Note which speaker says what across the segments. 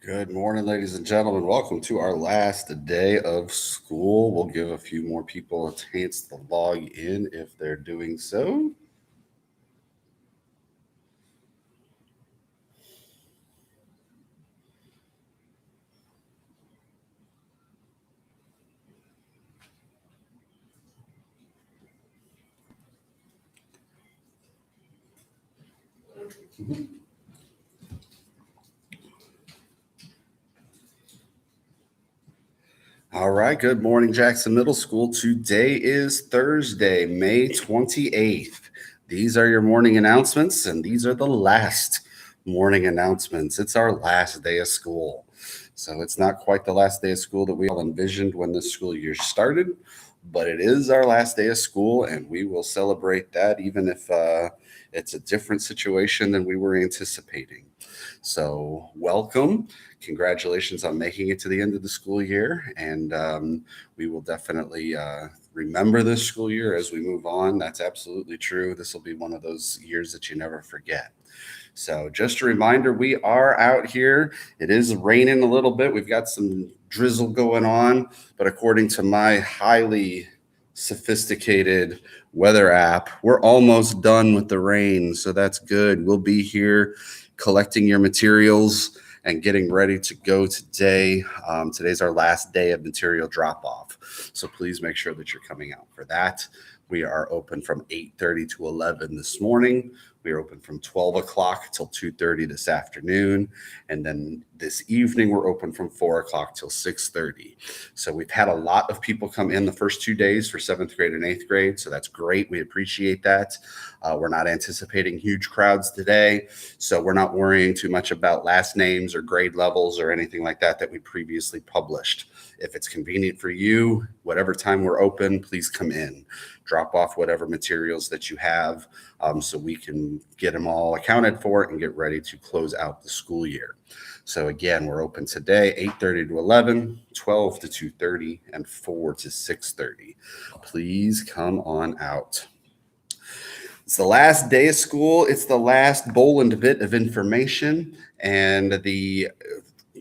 Speaker 1: Good morning, ladies and gentlemen. Welcome to our last day of school. We'll give a few more people a chance to log in if they're doing so. All right. Good morning, Jackson Middle School. Today is Thursday, May 28th. These are your morning announcements, and these are the last morning announcements. It's our last day of school. So it's not quite the last day of school that we all envisioned when this school year started, but it is our last day of school, and we will celebrate that even if it's a different situation than we were anticipating. So, welcome. Congratulations on making it to the end of the school year. And we will definitely remember this school year as we move on. That's absolutely true. This will be one of those years that you never forget. So, just a reminder, we are out here. It is raining a little bit. We've got some drizzle going on, but according to my highly sophisticated weather app, we're almost done with the rain. So, that's good. We'll be here collecting your materials and getting ready to go today. Today's our last day of material drop off. So please make sure that you're coming out for that. We are open from 8:30 to 11 this morning. We are open from 12 o'clock till 2:30 this afternoon. And then this evening, we're open from 4 o'clock till 6:30. So we've had a lot of people come in the first 2 days for 7th grade and 8th grade. So that's great. We appreciate that. We're not anticipating huge crowds today. So we're not worrying too much about last names or grade levels or anything like that we previously published. If it's convenient for you, whatever time we're open, please come in. Drop off whatever materials that you have so we can get them all accounted for and get ready to close out the school year. So again, we're open today, 8:30 to 11, 12 to 2:30, and 4 to 6:30. Please come on out. It's the last day of school. It's the last Boland bit of information. And the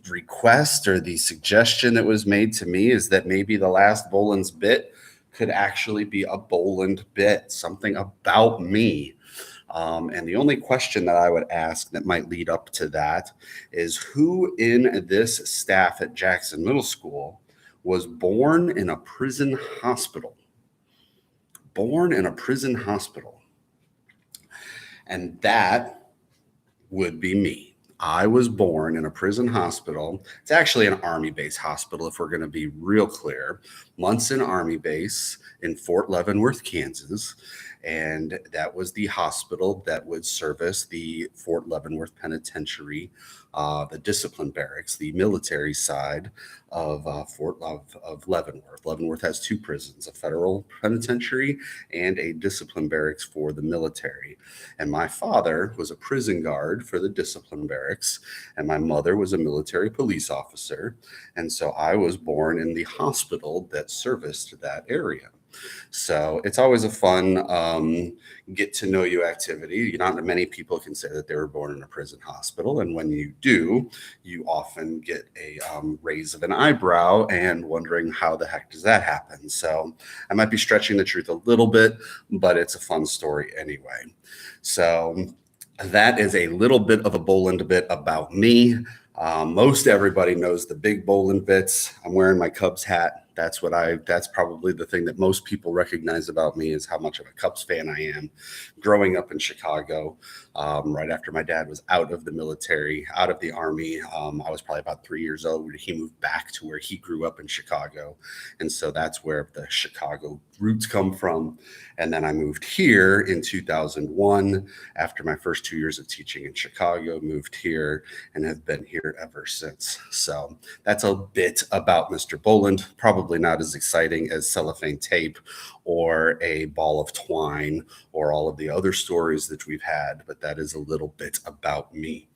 Speaker 1: request or the suggestion that was made to me is that maybe the last Boland's bit could actually be a Boland bit, something about me. And the only question that I would ask that might lead up to that is who in this staff at Jackson Middle School was born in a prison hospital? Born in a prison hospital. And that would be me. I was born in a prison hospital. It's actually an Army base hospital, if we're going to be real clear. Munson Army Base in Fort Leavenworth, Kansas. And that was the hospital that would service the Fort Leavenworth Penitentiary, the discipline barracks, the military side of Leavenworth. Leavenworth has two prisons, a federal penitentiary and a discipline barracks for the military. And my father was a prison guard for the discipline barracks, and my mother was a military police officer. And so I was born in the hospital that serviced that area. So it's always a fun get to know you activity. Not many people can say that they were born in a prison hospital. And when you do, you often get a raise of an eyebrow and wondering how the heck does that happen? So I might be stretching the truth a little bit, but it's a fun story anyway. So that is a little bit of a Boland bit about me. Most everybody knows the big Boland bits. I'm wearing my Cubs hat. That's probably the thing that most people recognize about me is how much of a Cubs fan I am. Growing up in Chicago, right after my dad was out of the military, out of the Army, I was probably about 3 years old. He moved back to where he grew up in Chicago. And so that's where the Chicago roots come from. And then I moved here in 2001 after my first 2 years of teaching in Chicago, moved here and have been here ever since. So that's a bit about Mr. Boland. Probably not as exciting as cellophane tape or a ball of twine or all of the other stories that we've had, but that is a little bit about me.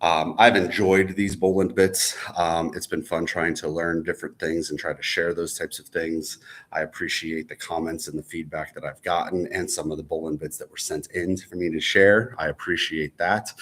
Speaker 1: I've enjoyed these Boland bits. It's been fun trying to learn different things and try to share those types of things. I appreciate the comments and the feedback that I've gotten and some of the Boland bits that were sent in for me to share. I appreciate that.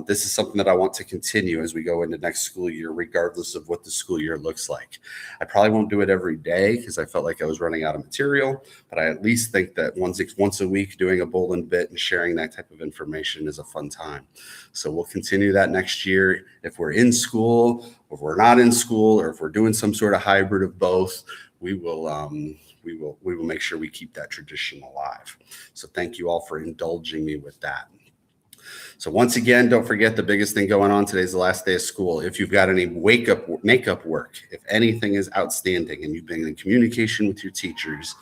Speaker 1: This is something that I want to continue as we go into next school year, regardless of what the school year looks like. I probably won't do it every day because I felt like I was running out of material, but I at least think that once a week doing a Boland bit and sharing that type of information is a fun time. So we'll continue that next year. If we're in school, or if we're not in school, or if we're doing some sort of hybrid of both, we will make sure we keep that tradition alive. So thank you all for indulging me with that. So once again, don't forget the biggest thing going on today is the last day of school. If you've got any makeup work, if anything is outstanding and you've been in communication with your teachers,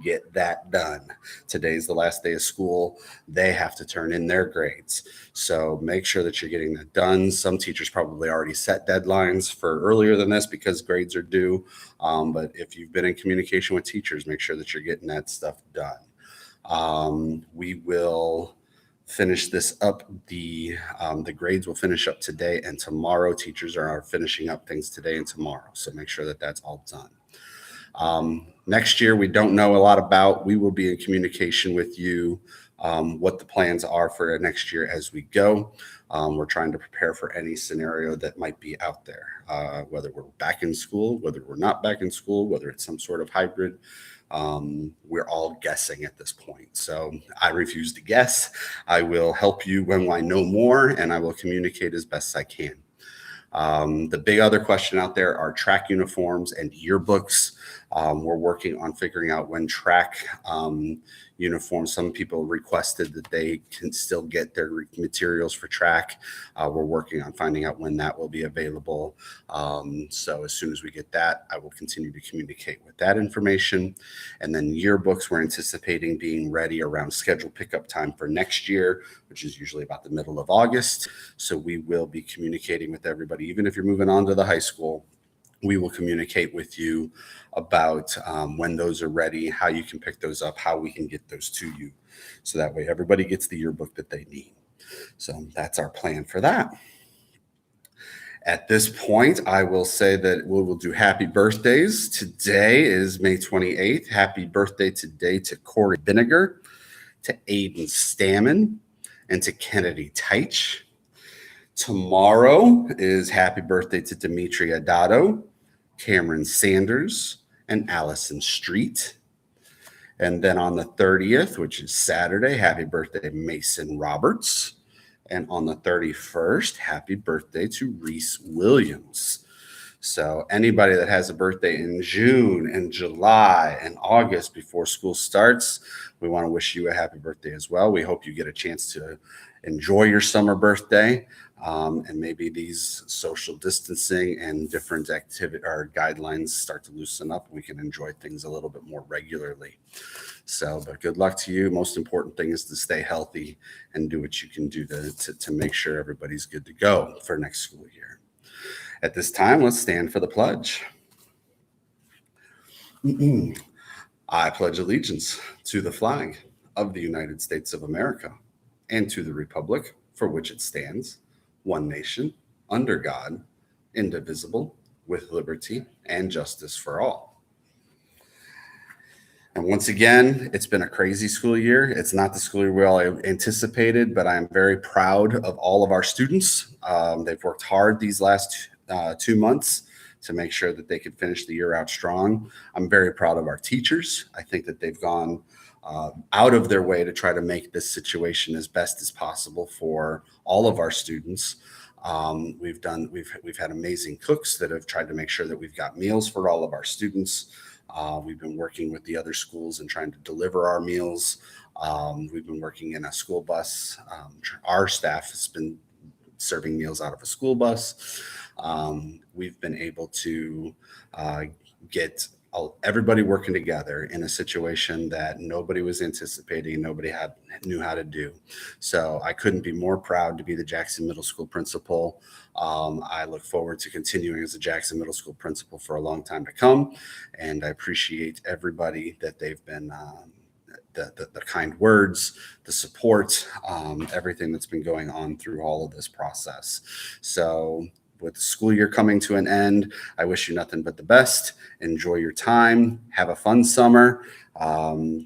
Speaker 1: get that done. Today's the last day of school. They have to turn in their grades. So make sure that you're getting that done. Some teachers probably already set deadlines for earlier than this because grades are due. But if you've been in communication with teachers, make sure that you're getting that stuff done. We will finish this up. The grades will finish up today and tomorrow. Teachers are finishing up things today and tomorrow. So make sure that that's all done. Next year, we don't know a lot about. We will be in communication with you what the plans are for next year as we go. We're trying to prepare for any scenario that might be out there, whether we're back in school, whether we're not back in school, whether it's some sort of hybrid. We're all guessing at this point. So I refuse to guess. I will help you when I know more, and I will communicate as best I can. The big other question out there are track uniforms and yearbooks. We're working on figuring out when track uniforms. Some people requested that they can still get their materials for track. We're working on finding out when that will be available. So as soon as we get that, I will continue to communicate with that information. And then yearbooks, we're anticipating being ready around scheduled pickup time for next year, which is usually about the middle of August. So we will be communicating with everybody, even if you're moving on to the high school. We will communicate with you about when those are ready, how you can pick those up, how we can get those to you. So that way everybody gets the yearbook that they need. So that's our plan for that. At this point, I will say that we will do happy birthdays. Today is May 28th. Happy birthday today to Corey Vinegar, to Aiden Stammen, and to Kennedy Teich. Tomorrow is happy birthday to Dimitri Adato, Cameron Sanders, and Allison Street. And then on the 30th, which is Saturday, happy birthday Mason Roberts. And on the 31st, happy birthday to Reese Williams. So anybody that has a birthday in June and July and August before school starts, we want to wish you a happy birthday as well. We hope you get a chance to enjoy your summer birthday. And maybe these social distancing and different activity or guidelines start to loosen up. We can enjoy things a little bit more regularly. So, but good luck to you. Most important thing is to stay healthy and do what you can do to make sure everybody's good to go for next school year. At this time, let's stand for the pledge. I pledge allegiance to the flag of the United States of America and to the republic for which it stands, one nation, under God, indivisible, with liberty and justice for all. And once again, it's been a crazy school year. It's not the school year we all anticipated, but I'm very proud of all of our students. They've worked hard these last 2 months to make sure that they could finish the year out strong. I'm very proud of our teachers. I think that they've gone out of their way to try to make this situation as best as possible for all of our students. We've had amazing cooks that have tried to make sure that we've got meals for all of our students. We've been working with the other schools and trying to deliver our meals. We've been working in a school bus. Our staff has been serving meals out of a school bus. We've been able to get everybody working together in a situation that nobody was anticipating, nobody knew how to do. So I couldn't be more proud to be the Jackson Middle School principal. I look forward to continuing as a Jackson Middle School principal for a long time to come. And I appreciate everybody that they've been the kind words, the support, everything that's been going on through all of this process. So with the school year coming to an end, I wish you nothing but the best. Enjoy your time. Have a fun summer.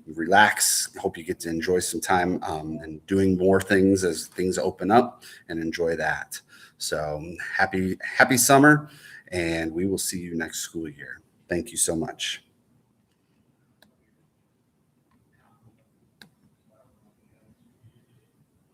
Speaker 1: Relax. Hope you get to enjoy some time and doing more things as things open up, and enjoy that. So happy summer, and we will see you next school year. Thank you so much.